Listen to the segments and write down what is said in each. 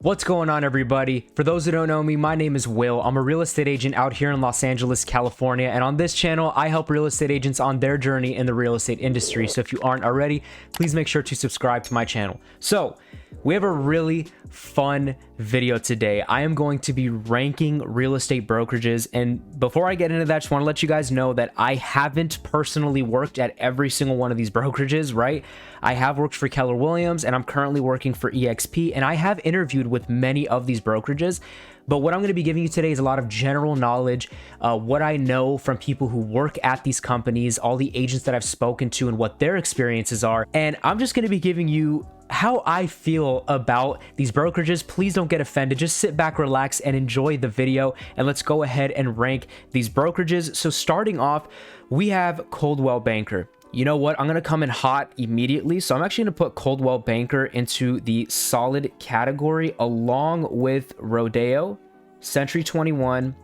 What's going on, everybody? For those who don't know me, my name is Will. I'm a real estate agent out here in Los Angeles, California, and on this channel, I help real estate agents on their journey in the real estate industry. So if you aren't already, please make sure to subscribe to my channel. So we have a really fun video today. I am going to be ranking real estate brokerages, and before I get into that, I just want to let you guys know that I haven't personally worked at every single one of these brokerages, right? I have worked for Keller Williams, and I'm currently working for EXP, and I have interviewed with many of these brokerages. But what I'm going to be giving you today is a lot of general knowledge, what I know from people who work at these companies, all the agents that I've spoken to and what their experiences are. And I'm just going to be giving you how I feel about these brokerages. Please don't get offended. Just sit back, relax, and enjoy the video. And let's go ahead and rank these brokerages. So starting off, we have Coldwell Banker. You know what? I'm going to come in hot immediately. So I'm actually going to put Coldwell Banker into the solid category along with Rodeo, Century 21,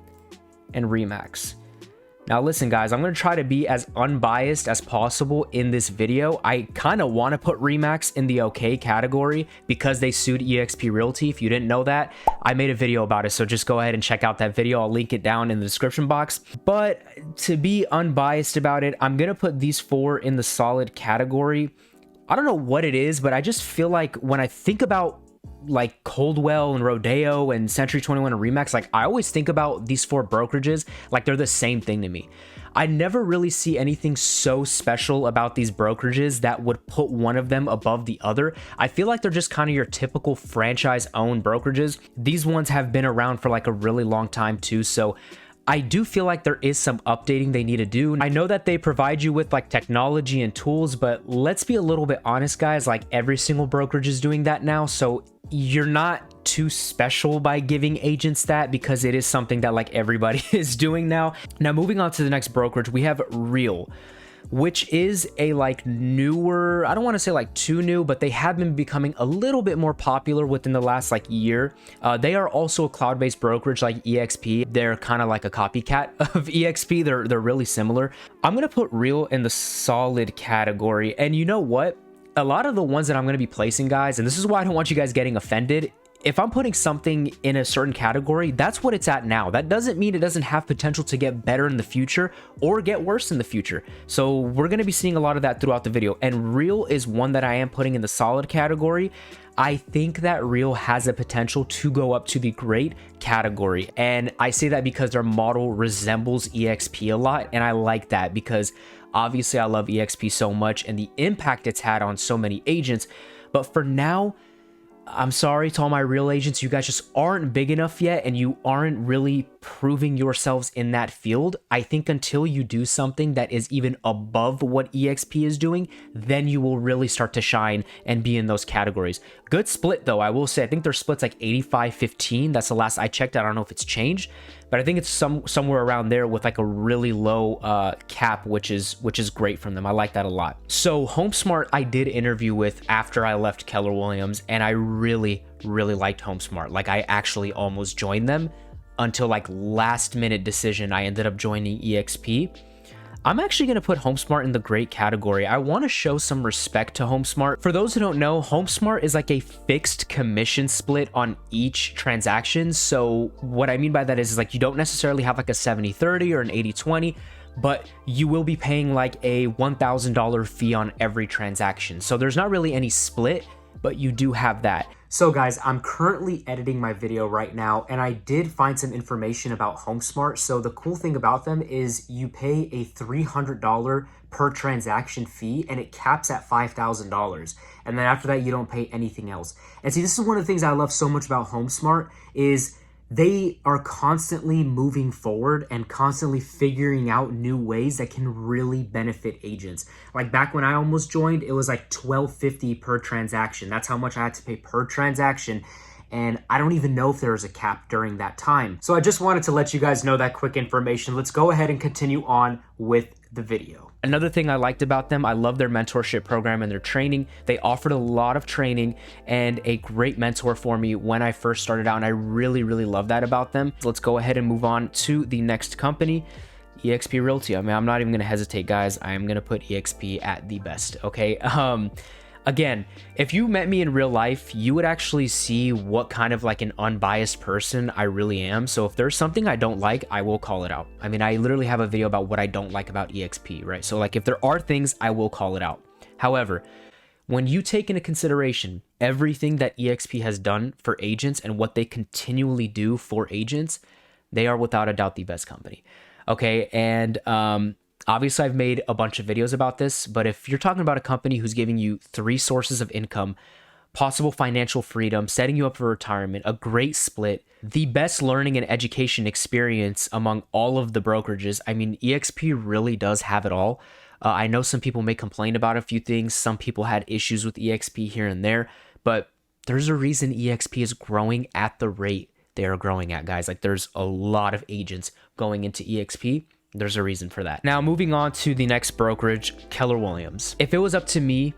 and Remax. Now listen, guys, I'm going to try to be as unbiased as possible in this video. I kind of want to put Remax in the okay category because they sued EXP Realty. If you didn't know that, I made a video about it, so just go ahead and check out that video. I'll link it down in the description box. But to be unbiased about it, I'm going to put these four in the solid category. I don't know what it is, but I just feel like when I think about like Coldwell and Rodeo and Century 21 and Remax, like I always think about these four brokerages like they're the same thing to me. I never really see anything so special about these brokerages that would put one of them above the other. I feel like they're just kind of your typical franchise-owned brokerages. These ones have been around for like a really long time too, so I do feel like there is some updating they need to do. I know that they provide you with like technology and tools, but let's be a little bit honest, guys, like every single brokerage is doing that now. So you're not too special by giving agents that because it is something that like everybody is doing now. Now, moving on to the next brokerage, we have Real, which is a like newer, I don't want to say like too new, but they have been becoming a little bit more popular within the last like year. They are also a cloud-based brokerage like EXP. They're kind of like a copycat of EXP. They're really similar. I'm going to put Real in the solid category. And you know what? A lot of the ones that I'm going to be placing, guys, and this is why I don't want you guys getting offended. If I'm putting something in a certain category, that's what it's at now. That doesn't mean it doesn't have potential to get better in the future or get worse in the future. So we're going to be seeing a lot of that throughout the video. And Real is one that I am putting in the solid category. I think that Real has a potential to go up to the great category. And I say that because their model resembles EXP a lot. And I like that because obviously I love EXP so much and the impact it's had on so many agents. But for now, I'm sorry to all my Real agents, you guys just aren't big enough yet and you aren't really proving yourselves in that field. I think until you do something that is even above what EXP is doing, then you will really start to shine and be in those categories. Good split though, I will say. I think their split's like 85-15. That's the last I checked. I don't know if it's changed, but I think it's somewhere around there with like a really low cap, which is great from them. I like that a lot. So Homesmart I did interview with after I left Keller Williams, and I really liked Homesmart. Like I actually almost joined them until like last minute decision. I ended up joining EXP. I'm actually going to put Homesmart in the great category. I want to show some respect to Homesmart. For those who don't know, Homesmart is like a fixed commission split on each transaction. So what I mean by that is like you don't necessarily have like a 70-30 or an 80-20, but you will be paying like a $1,000 fee on every transaction. So there's not really any split, but you do have that. So guys, I'm currently editing my video right now, and I did find some information about Homesmart. So the cool thing about them is you pay a $300 per transaction fee, and it caps at $5,000. And then after that, you don't pay anything else. And see, this is one of the things I love so much about Homesmart is they are constantly moving forward and constantly figuring out new ways that can really benefit agents. Like back when I almost joined, it was like $12.50 per transaction. That's how much I had to pay per transaction. And I don't even know if there was a cap during that time. So I just wanted to let you guys know that quick information. Let's go ahead and continue on with the video. Another thing I liked about them, I love their mentorship program and their training. They offered a lot of training and a great mentor for me when I first started out, and I really love that about them. So let's go ahead and move on to the next company, EXP Realty. I mean, I'm not even going to hesitate, guys. I am going to put EXP at the best, okay? Again, if you met me in real life, you would actually see what kind of like an unbiased person I really am. So if there's something I don't like, I will call it out. I mean, I literally have a video about what I don't like about EXP, right? So like if there are things, I will call it out. However, when you take into consideration everything that EXP has done for agents and what they continually do for agents, they are without a doubt the best company. Okay, and obviously I've made a bunch of videos about this, but if you're talking about a company who's giving you 3 sources of income, possible financial freedom, setting you up for retirement, a great split, the best learning and education experience among all of the brokerages, I mean, EXP really does have it all. I know some people may complain about a few things. Some people had issues with EXP here and there, but there's a reason EXP is growing at the rate they are growing at, guys. Like there's a lot of agents going into EXP. There's a reason for that. Now, moving on to the next brokerage, Keller Williams. If it was up to me,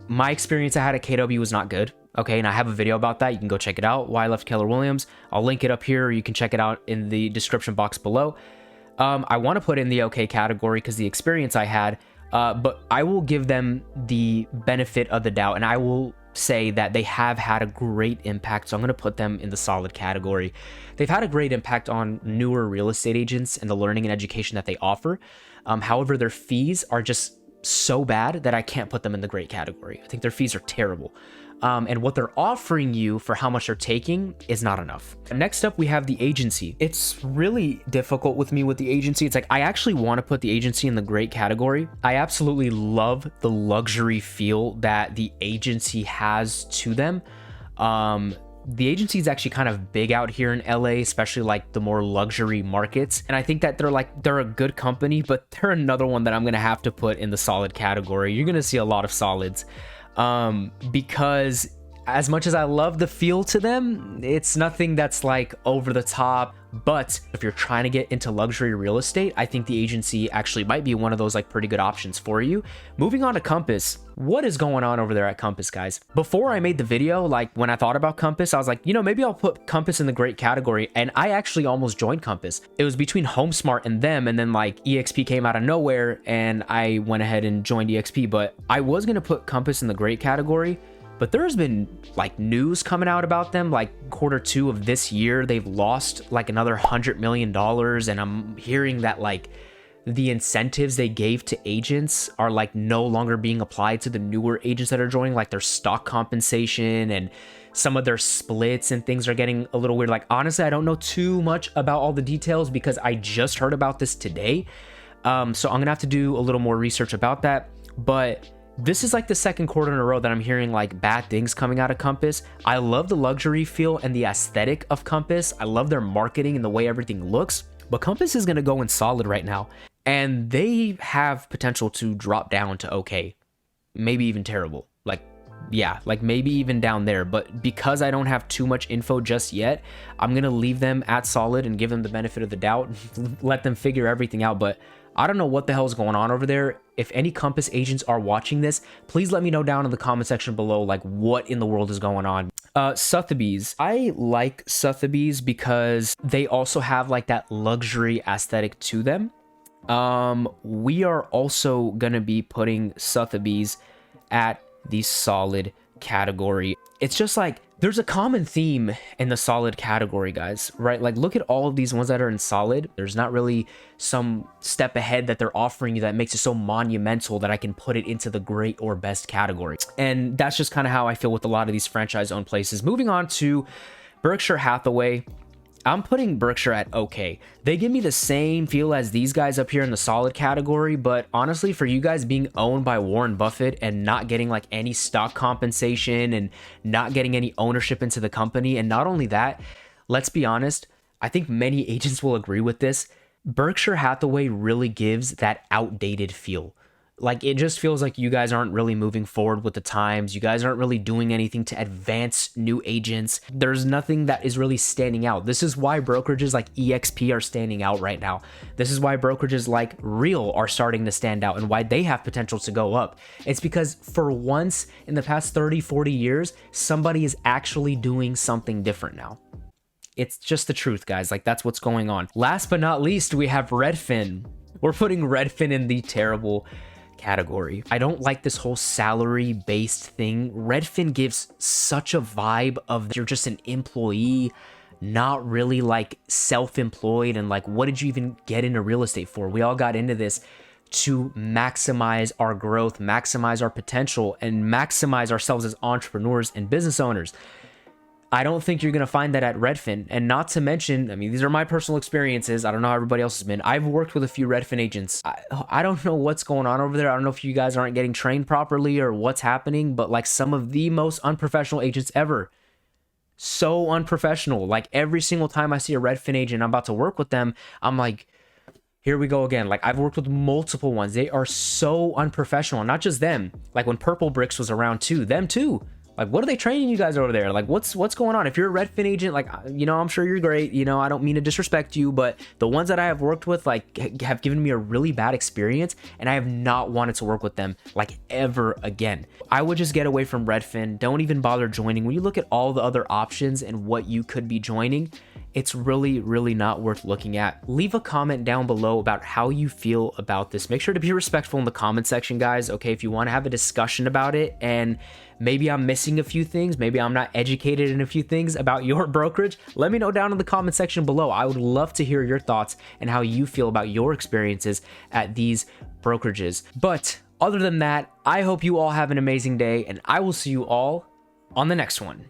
my experience I had at KW was not good. Okay, and I have a video about that. You can go check it out, why I left Keller Williams. I'll link it up here, or you can check it out in the description box below. I want to put in the okay category because the experience I had, but I will give them the benefit of the doubt, and I will say that they have had a great impact. So I'm going to put them in the solid category. They've had a great impact on newer real estate agents and the learning and education that they offer. However, their fees are just so bad that I can't put them in the great category. I think their fees are terrible. And what they're offering you for how much they're taking is not enough. Next up, we have the agency. It's really difficult with me with the agency. It's like, I actually want to put the agency in the great category. I absolutely love the luxury feel that the agency has to them. The agency is actually kind of big out here in LA, especially like the more luxury markets. And I think that they're a good company, but they're another one that I'm going to have to put in the solid category. You're going to see a lot of solids. Because as much as I love the feel to them, it's nothing that's like over the top. But if you're trying to get into luxury real estate, I think the agency actually might be one of those like pretty good options for you. Moving on to Compass. What is going on over there at Compass, guys? Before I made the video, like when I thought about Compass, I was like, you know, maybe I'll put Compass in the great category. And I actually almost joined Compass. It was between Homesmart and them. And then like EXP came out of nowhere and I went ahead and joined EXP. But I was going to put Compass in the great category. But there's been like news coming out about them, like Q2 of this year, they've lost like another $100 million. And I'm hearing that like the incentives they gave to agents are like no longer being applied to the newer agents that are joining, like their stock compensation and some of their splits and things are getting a little weird. Like, honestly, I don't know too much about all the details because I just heard about this today. So I'm gonna have to do a little more research about that. But this is like the second quarter in a row that I'm hearing like bad things coming out of Compass. I love the luxury feel and the aesthetic of Compass. I love their marketing and the way everything looks, but Compass is going to go in solid right now. And they have potential to drop down to okay, maybe even terrible. Like, yeah, like maybe even down there. But because I don't have too much info just yet, I'm going to leave them at solid and give them the benefit of the doubt, let them figure everything out. But I don't know what the hell is going on over there. If any Compass agents are watching this, please let me know down in the comment section below, like what in the world is going on. Sotheby's. I like Sotheby's because they also have like that luxury aesthetic to them. We are also going to be putting Sotheby's at the solid category. It's just like there's a common theme in the solid category, guys, right? Like look at all of these ones that are in solid. There's not really some step ahead that they're offering you that makes it so monumental that I can put it into the great or best category. And that's just kind of how I feel with a lot of these franchise owned places. Moving on to Berkshire Hathaway. I'm putting Berkshire at okay. They give me the same feel as these guys up here in the solid category, but honestly, for you guys being owned by Warren Buffett and not getting like any stock compensation and not getting any ownership into the company, and not only that, let's be honest, I think many agents will agree with this, Berkshire Hathaway really gives that outdated feel. Like it just feels like you guys aren't really moving forward with the times. You guys aren't really doing anything to advance new agents. There's nothing that is really standing out. This is why brokerages like EXP are standing out right now. This is why brokerages like Real are starting to stand out and why they have potential to go up. It's because for once in the past 30, 40 years, somebody is actually doing something different now. It's just the truth, guys. Like that's what's going on. Last but not least, we have Redfin. We're putting Redfin in the terrible category. I don't like this whole salary based thing. Redfin gives such a vibe of you're just an employee, not really like self-employed, and like, what did you even get into real estate for? We all got into this to maximize our growth, maximize our potential, and maximize ourselves as entrepreneurs and business owners. I don't think you're going to find that at Redfin. And not to mention, I mean, these are my personal experiences. I don't know how everybody else has been. I've worked with a few Redfin agents. I don't know what's going on over there. I don't know if you guys aren't getting trained properly or what's happening, but like some of the most unprofessional agents ever. So unprofessional. Like every single time I see a Redfin agent, I'm about to work with them, I'm like, here we go again. Like I've worked with multiple ones. They are so unprofessional. Not just them. Like when Purple Bricks was around too, them too. Like, what are they training you guys over there? Like, what's going on? If you're a Redfin agent, like, you know, I'm sure you're great. You know, I don't mean to disrespect you, but the ones that I have worked with, like, have given me a really bad experience, and I have not wanted to work with them, like, ever again. I would just get away from Redfin. Don't even bother joining. When you look at all the other options and what you could be joining, it's really, really not worth looking at. Leave a comment down below about how you feel about this. Make sure to be respectful in the comment section, guys. Okay, if you want to have a discussion about it, and maybe I'm missing a few things, maybe I'm not educated in a few things about your brokerage, let me know down in the comment section below. I would love to hear your thoughts and how you feel about your experiences at these brokerages. But other than that, I hope you all have an amazing day, and I will see you all on the next one.